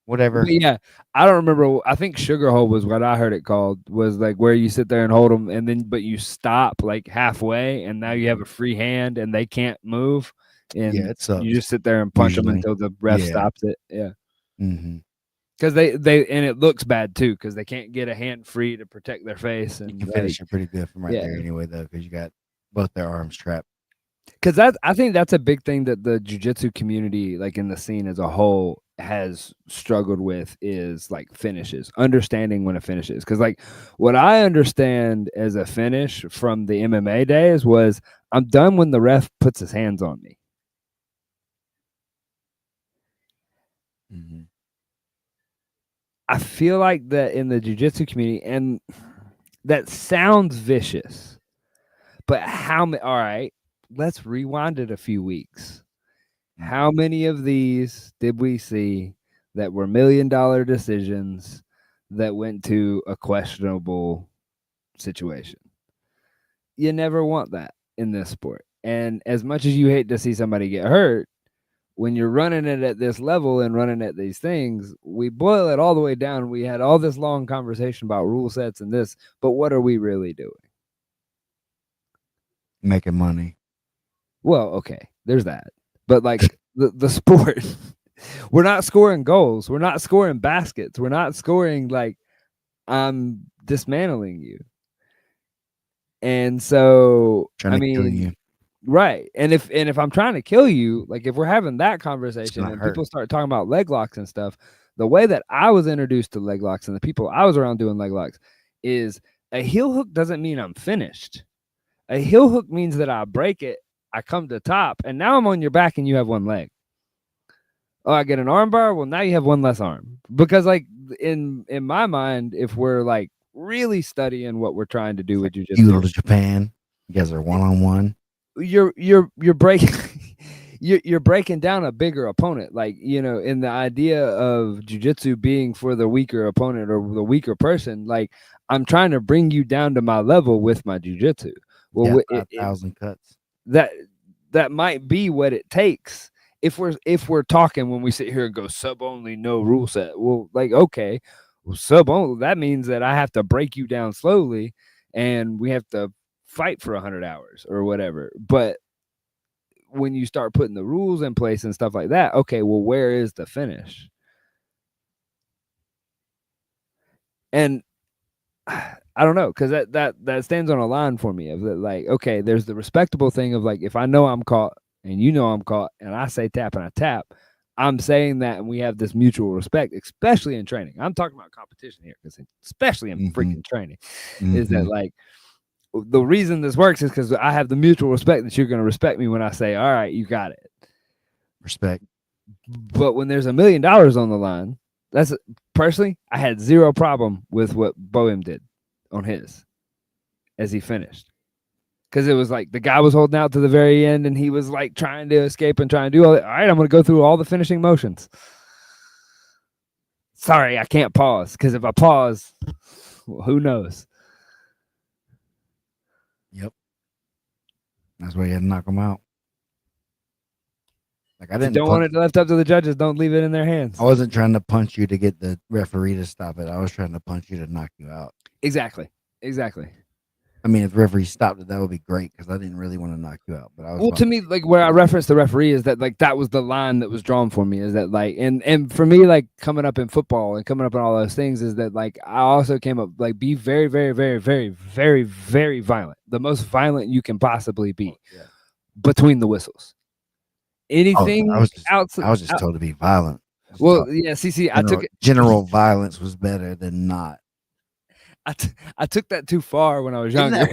But whatever. yeah, I don't remember. I think sugar hold was what I heard it called. Was like where you sit there and hold them, and then but you stop like halfway, and now you have Mhm. a free hand, and they can't move, Yeah. and It you sucks just sit there and punch them usually. until the ref Yeah. stops it. Yeah, Hmm. because they and it looks bad too because they can't get a hand free to protect their face, You and can like finish it pretty good from right yeah, there anyway, though, because you got both their arms trapped. because that I think that's a big thing that the jujitsu community, like in the scene as a whole, has struggled with is like finishes, understanding when a finish is. Because like what I understand as a finish from the MMA days was I'm done when the ref puts his hands on me. Hmm. I feel like that in the jujitsu community, and that sounds vicious, but how many? All right, let's rewind it a few weeks. How many of these did we see that were $1 million decisions that went to a questionable situation? You never want that in this sport. And as much as you hate to see somebody get hurt, when you're running it at this level and running at these things, we boil it all the way down. We had all this long conversation about rule sets and this, but what are we really doing? Making money. Well, okay, there's that. But like the sport, we're not scoring goals. We're not scoring baskets. We're not scoring like I'm dismantling you. And so, Trying to kill you. right. And if I'm trying to kill you, like if we're having that conversation and hurt. people start talking about leg locks and stuff, the way that I was introduced to leg locks and the people I was around doing leg locks is a heel hook doesn't mean I'm finished. A heel hook means that I break it, I come to top, and now I'm on your back and you have one leg. Oh, I get an arm bar. Well, now you have one less arm. Because like in my mind, if we're like really studying what we're trying to do with You jiu-jitsu, go to Japan. You guys are one-on-one. you're breaking you're breaking down a bigger opponent. Like, you know, in the idea of jiu-jitsu being for the weaker opponent or the weaker person, like I'm trying to bring you down to my level with my jiu-jitsu. Well, Yeah, 5,000 cuts. that might be what it takes if we're talking when we sit here and go sub only, no rule set. Well, like, okay, well, sub only, that means that I have to break you down slowly and we have to fight for 100 hours or whatever. But when you start putting the rules in place and stuff like that, okay, well, where is the finish? And I don't know, because that stands on a line for me of that, like, okay, there's the respectable thing of like, if I know I'm caught and you know I'm caught and I say tap and I tap, I'm saying that and we have this mutual respect, especially in training. I'm talking about competition here, because especially in freaking training, is that like the reason this works is because I have the mutual respect that you're going to respect me when I say, all right, you got it. Respect. But when there's $1 million on the line, that's personally, I had zero problem with what Boehm did on his as he finished. Because it was like the guy was holding out to the very end and he was like trying to escape and trying to do all that. All right, I'm going to go through all the finishing motions. Sorry, I can't pause, because if I pause, well, who knows? Yep. That's why you had to knock them out. Like I If you didn't. don't want it left up to the judges, don't leave it in their hands. I wasn't trying to punch you to get the referee to stop it. I was trying to punch you to knock you out. Exactly. I mean, if the referee stopped it, that would be great, because I didn't really want to knock you out. But I was to me, like where I referenced the referee is that like that was the line that was drawn for me, is that like and for me, like coming up in football and coming up in all those things, is that like I also came up like be very, very, very, very, very, very violent. The most violent you can possibly be between the whistles. Anything outside, I was just told to be violent. Well, yeah, see, I took it. General violence was better than not. I took that too far when I was younger.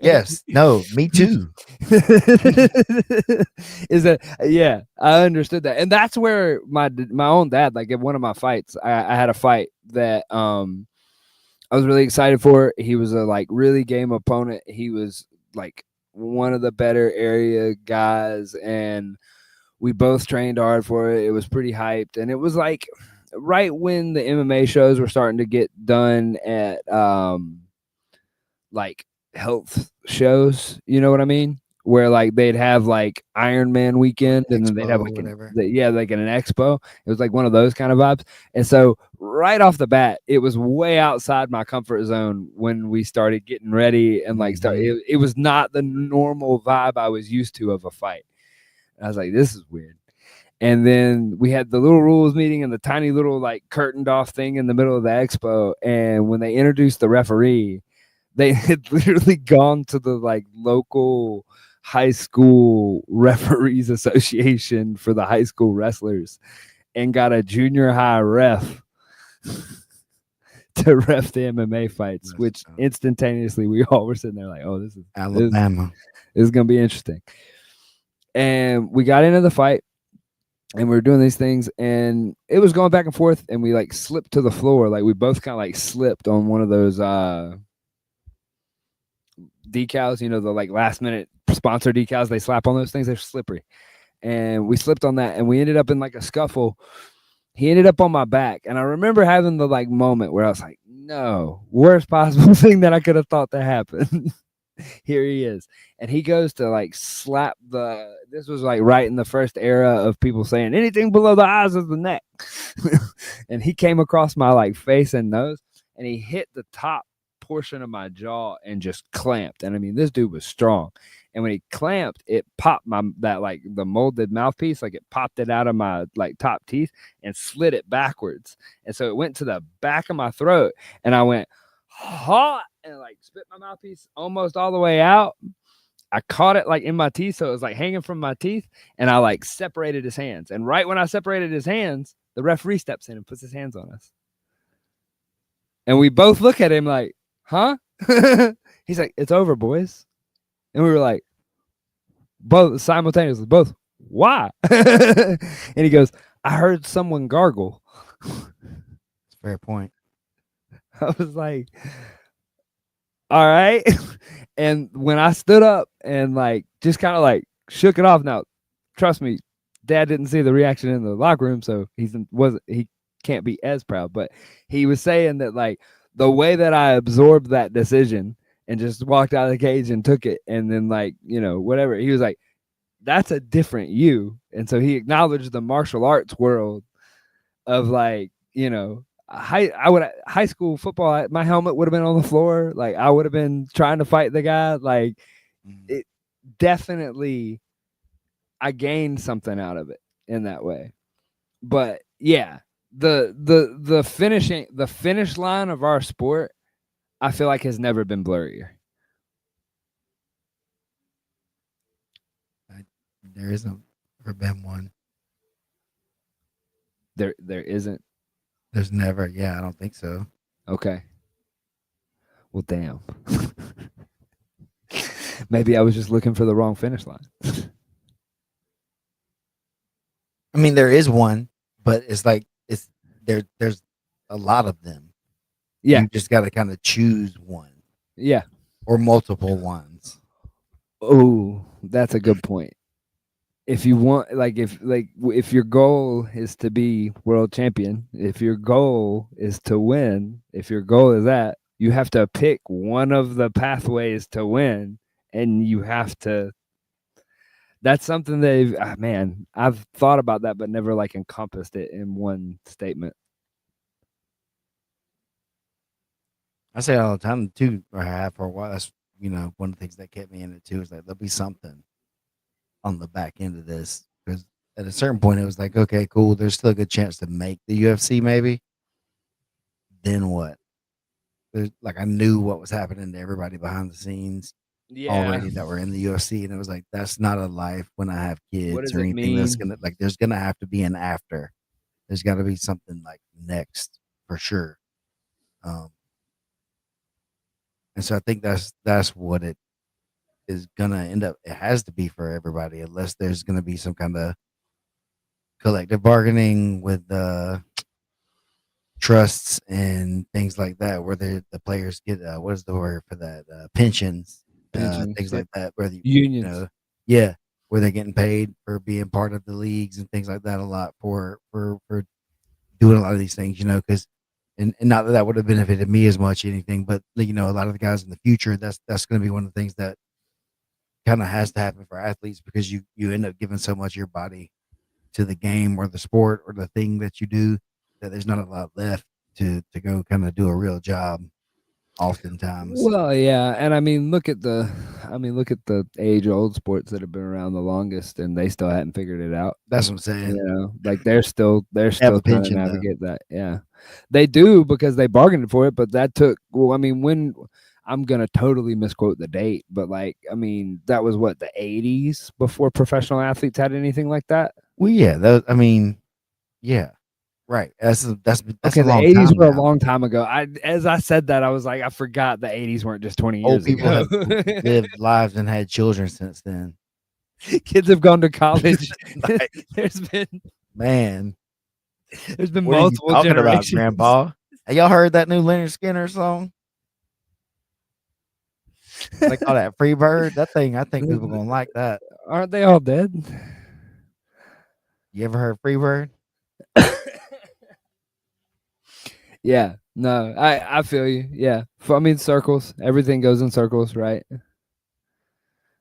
Yes. No, me too. Is that, yeah, I understood that. And that's where my own dad, like in one of my fights, I had a fight that I was really excited for. He was a like really game opponent. He was like one of the better area guys, and we both trained hard for it. It was pretty hyped, and it was like right when the MMA shows were starting to get done at like health shows, you know what I mean? Where like they'd have like Iron Man weekend and then they'd have like like an expo. It was like one of those kind of vibes. And so right off the bat, it was way outside my comfort zone when we started getting ready and like it was not the normal vibe I was used to of a fight. And I was like, this is weird. And then we had the little rules meeting and the tiny little like curtained off thing in the middle of the expo. And when they introduced the referee, they had literally gone to the like local high school referees association for the high school wrestlers and got a junior high ref to ref the MMA fights, which instantaneously we all were sitting there like, oh, this is Alabama. This is going to be interesting. And we got into the fight. And we were doing these things, and it was going back and forth, and we like slipped to the floor. Like we both kind of like slipped on one of those decals, you know, the like last minute sponsor decals they slap on those things. They're slippery. and we slipped on that, and we ended up in like a scuffle. He ended up on my back, and I remember having the like moment where I was like, "No, worst possible thing that I could have thought to happen." Here he is, and he goes to like slap the. This was like right in the first era of people saying anything below the eyes is the neck, and he came across my like face and nose, and he hit the top portion of my jaw and just clamped. And I mean, this dude was strong. And when he clamped, it popped my that like the molded mouthpiece, like it popped it out of my like top teeth and slid it backwards. And so it went to the back of my throat, and I went hot and like spit my mouthpiece almost all the way out. I caught it like in my teeth, so it was like hanging from my teeth, and I like separated his hands. And right when I separated his hands, the referee steps in and puts his hands on us. And we both look at him like, huh? He's like, it's over, boys. And we were like, both simultaneously, both, why? And he goes, I heard someone gargle. Fair point. I was like, all right. And when I stood up and like just kind of like shook it off, now trust me, Dad didn't see the reaction in the locker room, so he can't be as proud. But he was saying that like the way that I absorbed that decision and just walked out of the cage and took it, and then like whatever, he was like, that's a different you. And so he acknowledged the martial arts world of like high school football. My helmet would have been on the floor. Like I would have been trying to fight the guy. Like it definitely, I gained something out of it in that way. But yeah, the finish line of our sport, I feel like has never been blurrier. There isn't ever been one. There isn't. There's never. Yeah, I don't think so. Okay. Well, damn. Maybe I was just looking for the wrong finish line. I mean, there is one, but it's like it's there. There's a lot of them. Yeah. You just got to kind of choose one. Yeah. Or multiple ones. Oh, that's a good point. If you want, like, if your goal is to be world champion, if your goal is to win, if your goal is that, you have to pick one of the pathways to win, and you have to. That's something that, man, I've thought about that, but never like encompassed it in one statement. I say it all the time too, or have for a while. That's one of the things that kept me in it too. Is like there'll be something on the back end of this, because at a certain point it was like, okay, cool. There's still a good chance to make the UFC, maybe. Then what? There's like I knew what was happening to everybody behind the scenes already that were in the UFC, and it was like that's not a life when I have kids or anything. That's gonna like there's gonna have to be an after. There's got to be something like next for sure. And so I think that's what it is gonna end up. It has to be for everybody, unless there's gonna be some kind of collective bargaining with trusts and things like that, where the players get what is the word for that, pensions, things like that, where unions, yeah, where they're getting paid for being part of the leagues and things like that a lot for doing a lot of these things, because. And not that would have benefited me as much anything, but a lot of the guys in the future, that's going to be one of the things that kind of has to happen for athletes, because you end up giving so much of your body to the game or the sport or the thing that you do, that there's not a lot left to go kind of do a real job oftentimes. Well, yeah, and I mean, look at the age-old sports that have been around the longest, and they still hadn't figured it out. That's what I'm saying. Like they're still trying to navigate that. Yeah, they do, because they bargained for it, but that took. Well, I mean, when I'm gonna totally misquote the date, but like, I mean, that was what, the 80s before professional athletes had anything like that. Well, yeah, I mean, yeah. Right. That's okay. The 80s were a long time ago. As I said that, I was like, I forgot the 80s weren't just 20 years ago. Old people have lived lives and had children since then. Kids have gone to college. There's been multiple generations. About, Grandpa? Have y'all heard that new Leonard Skinner song? They call that Free Bird. That thing, I think people are gonna like that. Aren't they all dead? You ever heard Freebird? Yeah, no, I feel you. Yeah, I mean circles. Everything goes in circles, right?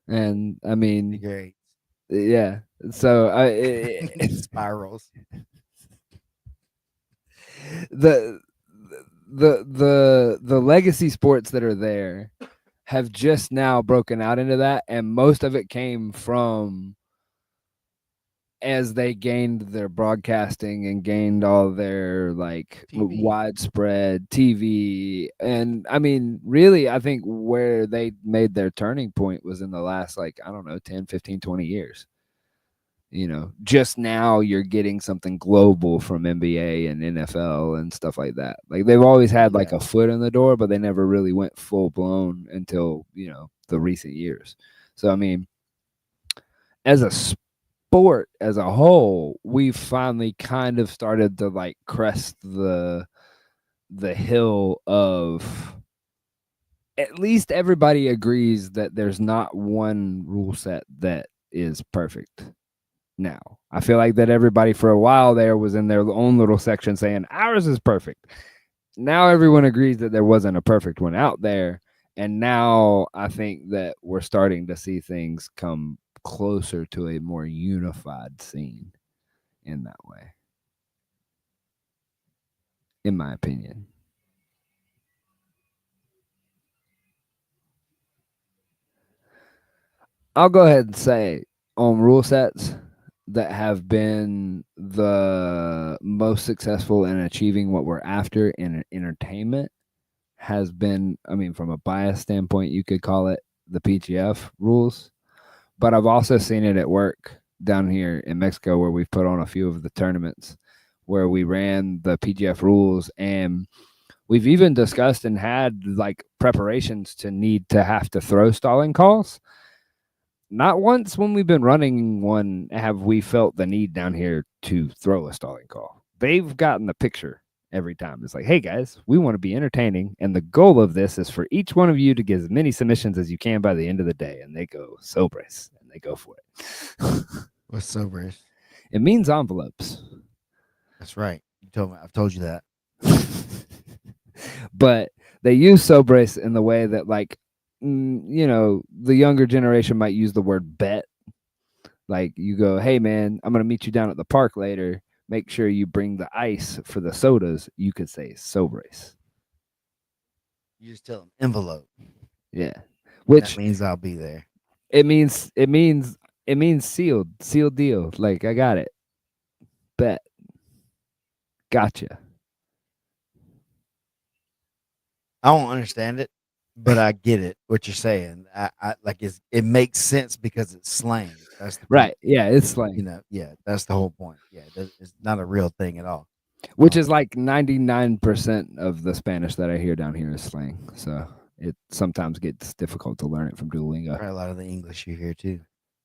And I mean, Great. yeah. So Spirals. the the legacy sports that are there have just now broken out into that, and most of it came from as they gained their broadcasting and gained all their like TV. widespread TV. And I mean, really, I think where they made their turning point was in the last, like, I don't know, 10, 15, 20 years. You know, just now you're getting something global from NBA and NFL and stuff like that. Like they've always had like Yeah. a foot in the door, but they never really went full blown until, you know, the recent years. So, I mean, as a sport as a whole, we've finally kind of started to like crest the hill of at least everybody agrees that there's not one rule set that is perfect now. I feel like that everybody for a while there was in their own little section saying ours is perfect. Now everyone agrees that there wasn't a perfect one out there. And now I think that we're starting to see things come closer to a more unified scene in that way, in my opinion. I'll go ahead and say on rule sets that have been the most successful in achieving what we're after in entertainment has been, I mean, from a bias standpoint, you could call it the PGF rules. But I've also seen it at work down here in Mexico where we've put on a few of the tournaments where we ran the PGF rules, and we've even discussed and had like preparations to need to have to throw stalling calls. Not once when we've been running one have we felt the need down here to throw a stalling call. They've gotten the picture every time. It's like, hey guys, we want to be entertaining, and the goal of this is for each one of you to get as many submissions as you can by the end of the day. And they go sobres and they go for it. What's sobers? It means envelopes. That's right. You told me. I've told you that. But they use sobres in the way that, like, you know, the younger generation might use the word bet. Like, you go, hey man, I'm gonna meet you down at the park later. Make sure you bring the ice for the sodas. You could say sobres. You just tell them envelope. Yeah, That which means I'll be there. it means sealed deal. Like, I got it. Bet. Gotcha. I don't understand it, but I get it. What you're saying, I like it makes sense because it's slang. That's the point. Right. Yeah, it's You slang. know, yeah, that's the whole point. Yeah, it's not a real thing at all. Which is Um, like 99% of the Spanish that I hear down here is slang. So it sometimes gets difficult to learn it from Duolingo. probably a lot of the English you hear too.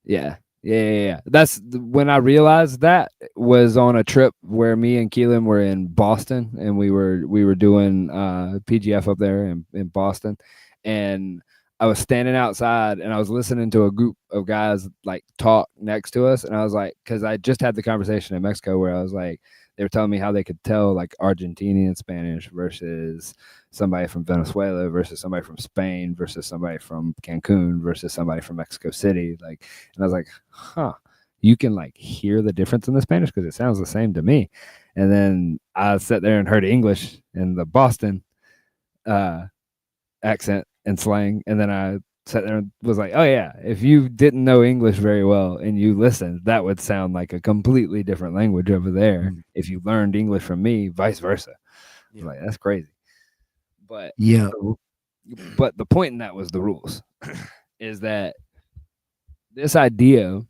Yeah. Yeah. That's when I realized that was on a trip where me and Keelan were in Boston, and we were doing PGF up there in Boston, and I was standing outside and I was listening to a group of guys like talk next to us, and I was like, because I just had the conversation in Mexico where I was like, they were telling me how they could tell like Argentinian Spanish versus somebody from Venezuela versus somebody from Spain versus somebody from Cancun versus somebody from Mexico City. Like, and I was like, huh, you can like hear the difference in the Spanish because it sounds the same to me. And then I sat there and heard English and the Boston uh, accent and slang. And then I sat there and was like, oh, yeah, if you didn't know English very well and you listened, that would sound like a completely different language over there. Mm. If you learned English from me, vice versa. I was Yeah. like, that's crazy. But Yeah. but the point in that was the rules is that this idea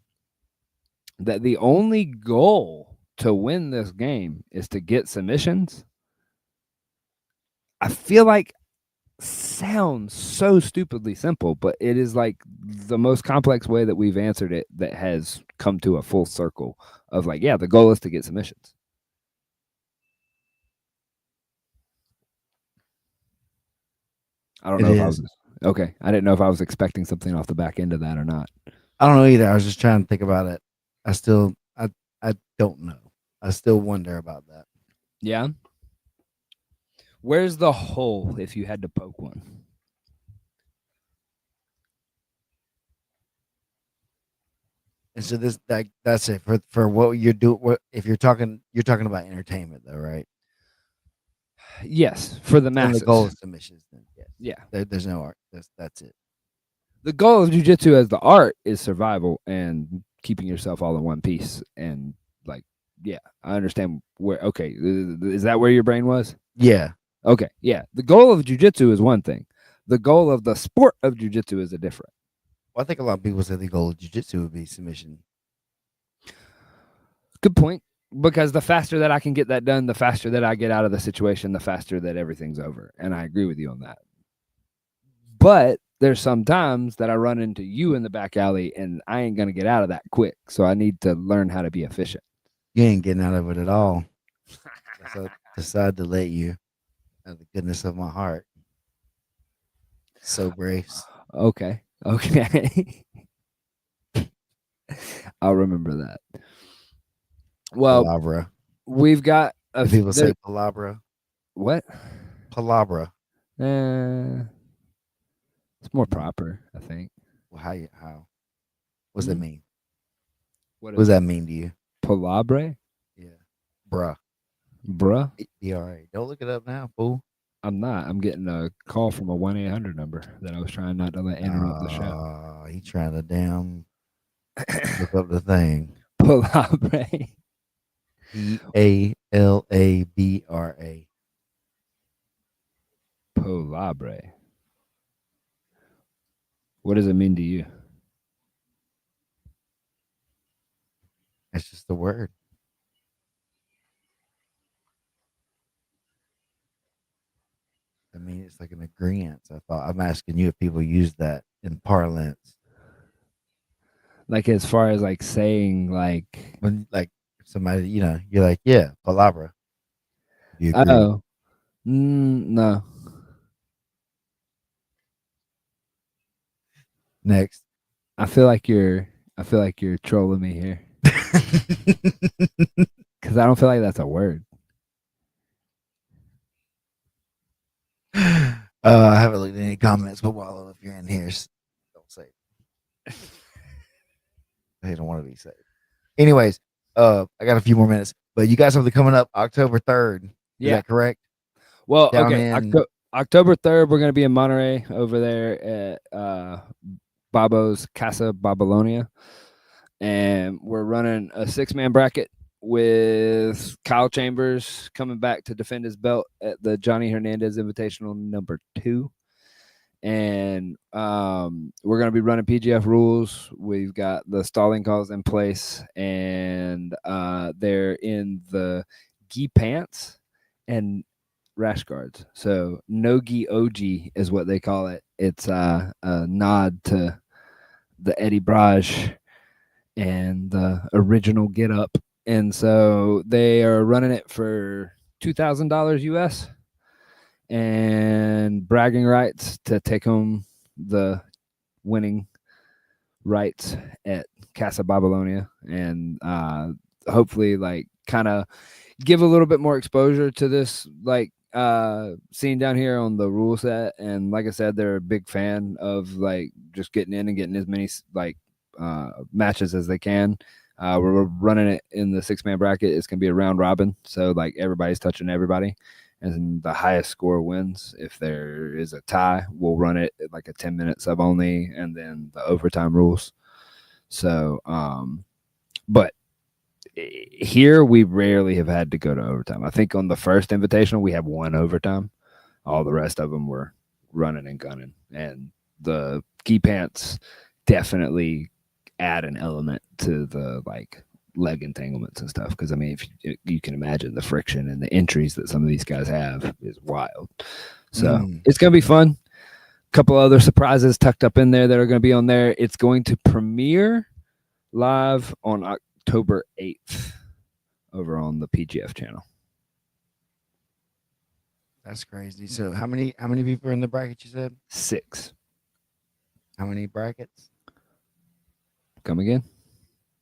that the only goal to win this game is to get submissions, I feel like sounds so stupidly simple, but it is like the most complex way that we've answered it that has come to a full circle of like, yeah, the goal is to get submissions. I don't It know if I was is. okay. I didn't know if I was expecting something off the back end of that or not. I don't know either. I was just trying to think about it. I still, I don't know. I still wonder about that. Yeah. Where's the hole if you had to poke one? And so that's it for what you're doing. What if you're talking about entertainment though, right? Yes, for the And the goal masses. is submissions. Then yes, Yeah. there's no art. That's it. The goal of jujitsu as the art is survival and keeping yourself all in one piece. And like, yeah, I understand where. Okay, is that where your brain was? Yeah. Okay, yeah. The goal of jujitsu is one thing. The goal of the sport of jujitsu is a different. Well, I think a lot of people say the goal of jujitsu would be submission. Good point. Because the faster that I can get that done, the faster that I get out of the situation, the faster that everything's over. And I agree with you on that. But there's some times that I run into you in the back alley and I ain't going to get out of that quick. So I need to learn how to be efficient. You ain't getting out of it at all. So I decide to let you out of the goodness of my heart. So Brace. Okay. Okay. I'll remember that. Well, Palabra. we've got Do people say palabra? what? Palabra. Uh, it's more No. proper, I think. Well, how? What's that Hmm? mean? What What does is that mean to you? palabre? Yeah. Bruh. Bruh? BRA. Don't look it up now, fool. I'm not. I'm getting a call from a 1-800 number that I was trying not to let interrupt the show. He trying to damn look up the thing. Palabre. Palabra. Palabre. What does it mean to you? That's just the word. I mean, it's like an agreement. I thought I'm asking you if people use that in parlance. Like as far as like saying like, When like somebody, you're like, yeah, palabra. Do you agree? oh, no. Next. I feel like you're I feel like you're trolling me here because I don't feel like that's a word. I haven't looked at any comments, but Wallow, if you're in here, don't say it. They don't want to be saved. Anyways, I got a few more minutes, but you got something coming up October 3rd. Is Yeah. that correct? Well, Down okay. in October 3rd, we're gonna be in Monterey over there at Babo's Casa Babylonia, and we're running a 6-man bracket with Kyle Chambers coming back to defend his belt at the Johnny Hernandez Invitational #2. And we're going to be running PGF rules. We've got the stalling calls in place, and they're in the gi pants and rash guards. So no gi OG is what they call it. It's a nod to the Eddie Braj and the original Get Up. And so they are running it for $2,000 US and bragging rights to take home the winning rights at Casa Babylonia, and hopefully like kind of give a little bit more exposure to this like scene down here on the rule set. And like I said, they're a big fan of like just getting in and getting as many like matches as they can. We're running it in the 6-man bracket. It's gonna be a round robin, so like everybody's touching everybody, and the highest score wins. If there is a tie, we'll run it at like a 10-minute sub only, and then the overtime rules. So, but here we rarely have had to go to overtime. I think on the first invitational we had one overtime. All the rest of them were running and gunning, and the gi pants definitely add an element to the like leg entanglements and stuff. Because I mean, if you can imagine the friction and the entries that some of these guys have is wild. So it's gonna be fun. A couple other surprises tucked up in there that are going to be on there. It's going to premiere live on October 8th over on the PGF channel. That's crazy. So how many people are in the bracket you said? 6. How many brackets? Come again?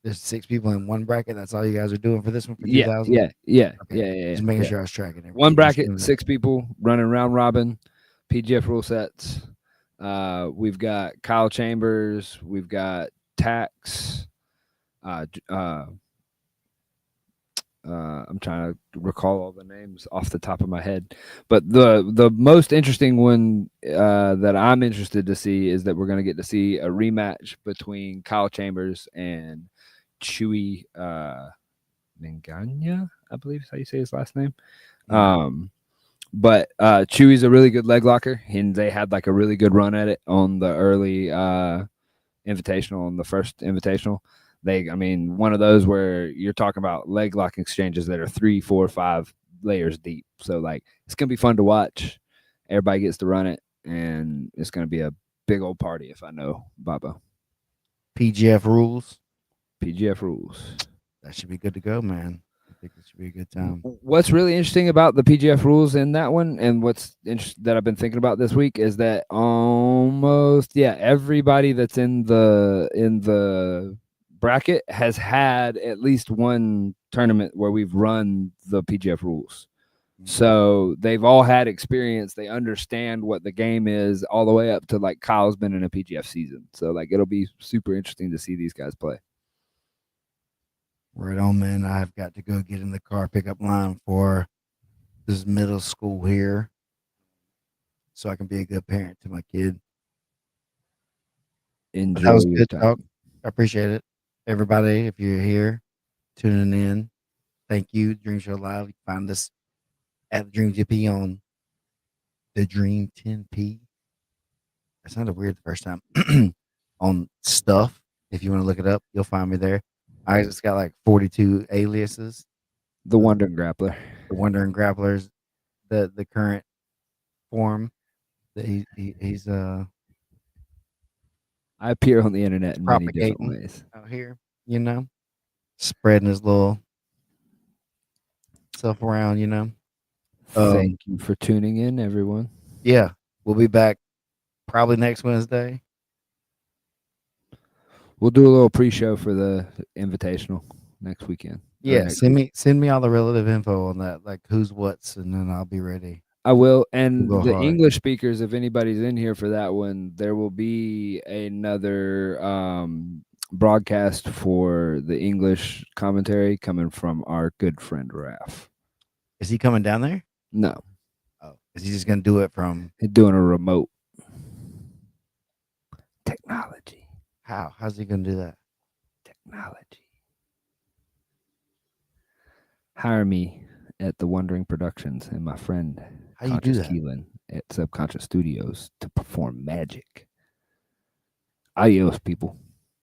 There's 6 people in one bracket. That's all you guys are doing for this one for Yeah, 2000. yeah, yeah, Okay, yeah, yeah, just making yeah. sure I was tracking One everything. Just bracket, doing that. 6 people running round robin, PGF rule sets. We've got Kyle Chambers, we've got Tax. Uh, j- uh, I'm trying to recall all the names off the top of my head, but the most interesting one that I'm interested to see is that we're going to get to see a rematch between Kyle Chambers and Chewy Minganya, I believe is how you say his last name. Mhm. But Chewy's a really good leg locker, and they had like a really good run at it on the early invitational, on the first invitational. I mean, one of those where you're talking about leg lock exchanges that are 3, 4, 5 layers deep. So like, it's gonna be fun to watch. Everybody gets to run it, and it's gonna be a big old party if I know Baba. PGF rules. PGF rules. That should be good to go, man. I think it should be a good time. What's really interesting about the PGF rules in that one, and what's that I've been thinking about this week, is that almost everybody that's in the bracket has had at least one tournament where we've run the PGF rules. Mhm. So they've all had experience. They understand what the game is, all the way up to like Kyle's been in a PGF season. So like it'll be super interesting to see these guys play. Right on, man. I've got to go get in the car pickup line for this middle school here so I can be a good parent to my kid. But that Enjoy was your good talk. time. I appreciate it. Everybody, if you're here tuning in, thank you. Dream Show Live. You can find us at Dream GP on the Dream 10P. That sounded weird the first time. On stuff. If you want to look it up, you'll find me there. I just got like 42 aliases. The The, Wandering Grappler. the Wondering Grapplers, the current form that he's I appear on the internet in many different propagating ways. out here, spreading his little self around, Um, Thank you for tuning in, everyone. yeah, we'll be back probably next Wednesday. We'll do a little pre-show for the invitational next weekend or Yeah, next week. send me all the relative info on that, like who's what's, and then I'll be ready. I will. We'll And go the hard. English speakers, if anybody's in here for that one, there will be another broadcast for the English commentary coming from our good friend Raf. Is he coming down there? No, Oh, is he just gonna do it from he's doing a remote technology. how? How's he gonna do that? Technology. Hire me at the Wondering Productions and my friend How you do Conscious that? Keelan at Subconscious Studios to perform magic. Adios, people.